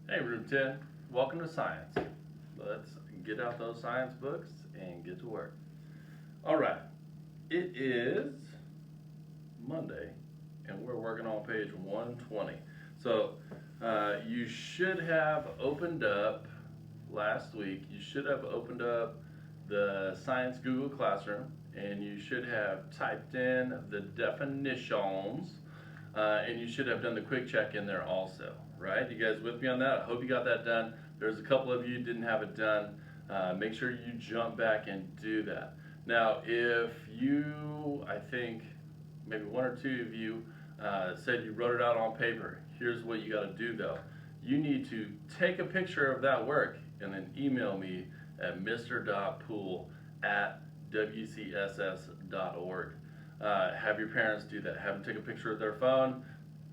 Hey, Room 10, welcome to science. Let's get out those science books and get to work. All right, it is Monday, and we're working on page 120. So, you should have opened up last week, you should have opened up the Science Google Classroom, and you should have typed in the definitions, and you should have done the quick check in there also, right? You guys with me on that? I hope you got that done. There's a couple of you didn't have it done. Make sure you jump back and do that. Now, if you, I think maybe one or two of you said you wrote it out on paper, here's what you got to do though. You need to take a picture of that work and then email me at mr.poole@wcss.org. Have your parents do that. Have them take a picture of their phone,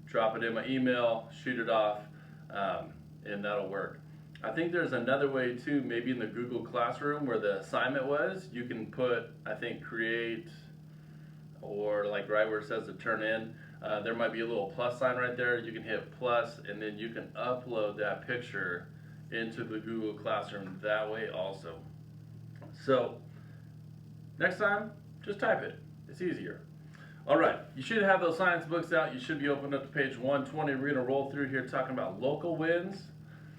drop it in my email, shoot it off, and that'll work. I think there's another way too, maybe in the Google Classroom where the assignment was, you can put, I think, create, or like right where it says to turn in, there might be a little plus sign right there. You can hit plus, and then you can upload that picture into the Google Classroom that way also. So next time, just type it. It's easier. All right, you should have those science books out. You should be opened up to page 120. We're gonna roll through here talking about local winds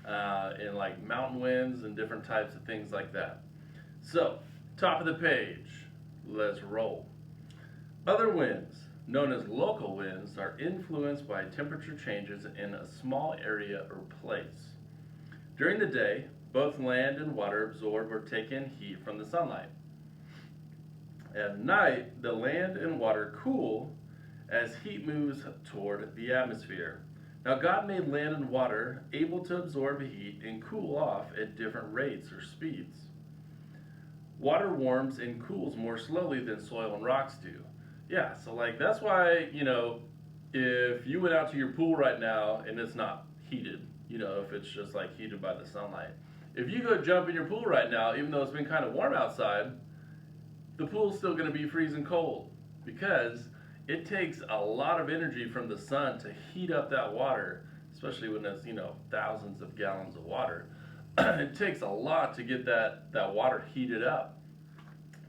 and like mountain winds and different types of things like that. So, top of the page, let's roll. Other winds, known as local winds, are influenced by temperature changes in a small area or place. During the day, both land and water absorb or take in heat from the sunlight. At night, the land and water cool as heat moves toward the atmosphere. Now, God made land and water able to absorb heat and cool off at different rates or speeds. Water warms and cools more slowly than soil and rocks do. Yeah, so like that's why, if you went out to your pool right now and it's not heated, if it's just like heated by the sunlight, if you go jump in your pool right now, even though it's been kind of warm outside, the pool's still going to be freezing cold because it takes a lot of energy from the sun to heat up that water, especially when it's, thousands of gallons of water. It takes a lot to get that water heated up.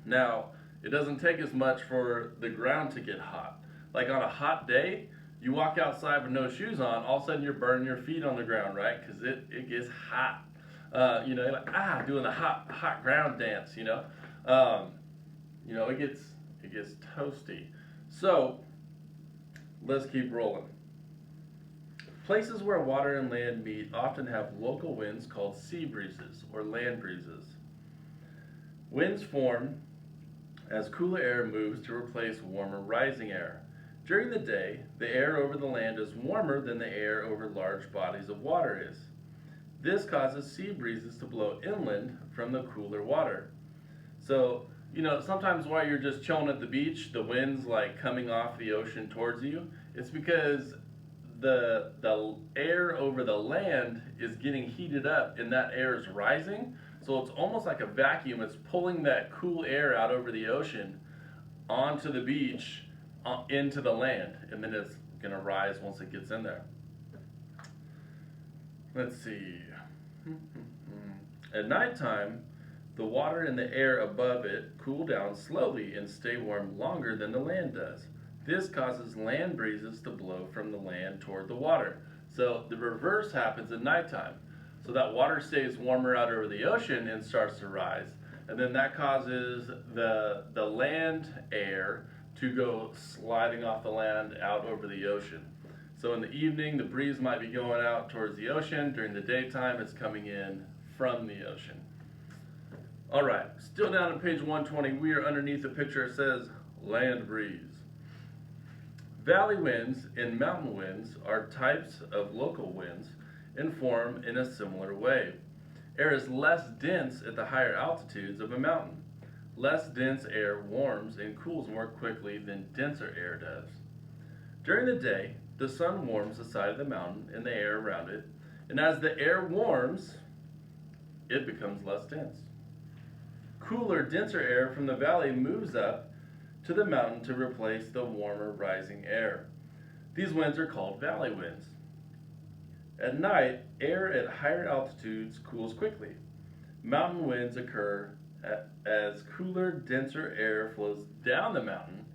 Now, it doesn't take as much for the ground to get hot. Like on a hot day, you walk outside with no shoes on, all of a sudden you're burning your feet on the ground, right? Because it gets hot. You're like, doing the hot ground dance, it gets toasty. So let's keep rolling. Places where water and land meet often have local winds called sea breezes or land breezes. Winds form as cooler air moves to replace warmer rising air. During the day, the air over the land is warmer than the air over large bodies of water is. This causes sea breezes to blow inland from the cooler water. So, sometimes while you're just chilling at the beach, the wind's like coming off the ocean towards you. It's because the air over the land is getting heated up and that air is rising. So it's almost like a vacuum. It's pulling that cool air out over the ocean onto the beach, into the land, and then it's gonna rise once it gets in there. Let's see. At nighttime, the water and the air above it cool down slowly and stay warm longer than the land does. This causes land breezes to blow from the land toward the water. So the reverse happens at nighttime. So that water stays warmer out over the ocean and starts to rise. And then that causes the land air to go sliding off the land out over the ocean. So in the evening, the breeze might be going out towards the ocean. During the daytime, it's coming in from the ocean. All right, still down on page 120, we are underneath a picture that says land breeze. Valley winds and mountain winds are types of local winds and form in a similar way. Air is less dense at the higher altitudes of a mountain. Less dense air warms and cools more quickly than denser air does. During the day, the sun warms the side of the mountain and the air around it, and as the air warms, it becomes less dense. Cooler, denser air from the valley moves up to the mountain to replace the warmer rising air. These winds are called valley winds. At night, air at higher altitudes cools quickly. Mountain winds occur as cooler, denser air flows down the mountain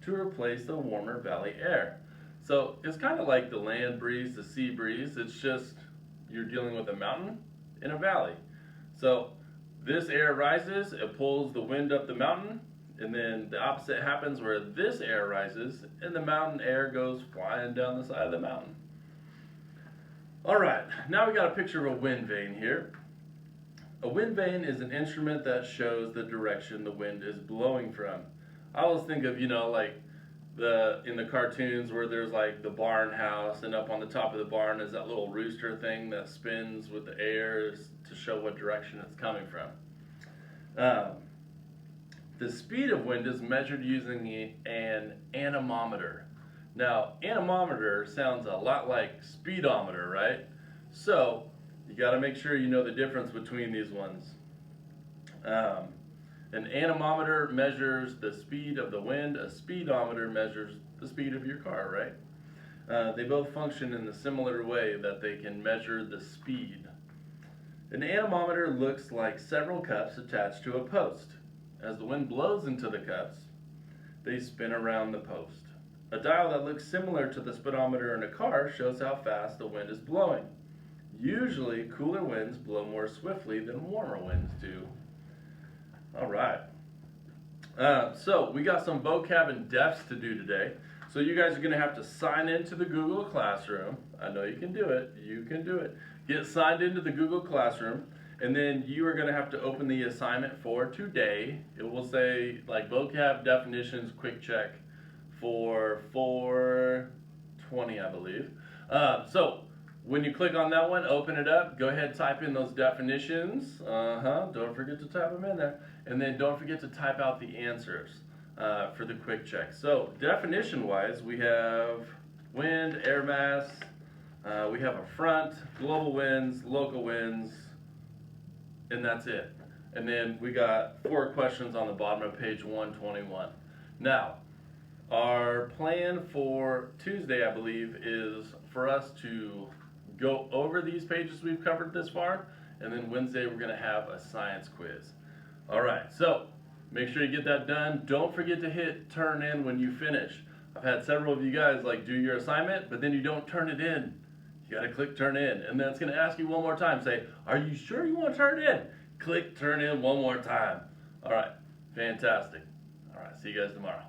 to replace the warmer valley air. So it's kind of like the land breeze, the sea breeze. It's just you're dealing with a mountain in a valley. So this air rises, it pulls the wind up the mountain, and then the opposite happens where this air rises and the mountain air goes flying down the side of the mountain. All right, now we got a picture of a wind vane here. A wind vane is an instrument that shows the direction the wind is blowing from. I always think of, like in the cartoons where there's like the barn house, and up on the top of the barn is that little rooster thing that spins with the air to show what direction it's coming from. The speed of wind is measured using an anemometer. Now, anemometer sounds a lot like speedometer, right? So, you got to make sure you know the difference between these ones. An anemometer measures the speed of the wind. A speedometer measures the speed of your car, right? They both function in a similar way that they can measure the speed. An anemometer looks like several cups attached to a post. As the wind blows into the cups, they spin around the post. A dial that looks similar to the speedometer in a car shows how fast the wind is blowing. Usually, cooler winds blow more swiftly than warmer winds do. All right. So we got some vocab and defs to do today. So you guys are going to have to sign into the Google Classroom. I know you can do it. You can do it. Get signed into the Google Classroom, and then you are going to have to open the assignment for today. It will say like vocab definitions quick check for 420, I believe. So when you click on that one, open it up, go ahead, type in those definitions. Don't forget to type them in there. And then don't forget to type out the answers for the quick check. So definition-wise, we have wind, air mass, we have a front, global winds, local winds, and that's it. And then we got 4 questions on the bottom of page 121. Now, our plan for Tuesday, I believe, is for us to go over these pages we've covered this far, and then Wednesday we're going to have a science quiz. All right, so make sure you get that done. Don't forget to hit turn in when you finish. I've had several of you guys like do your assignment, but then you don't turn it in. You got to click turn in, and then it's going to ask you one more time. Say, are you sure you want to turn it in? Click turn in one more time. All right, fantastic. All right, see you guys tomorrow.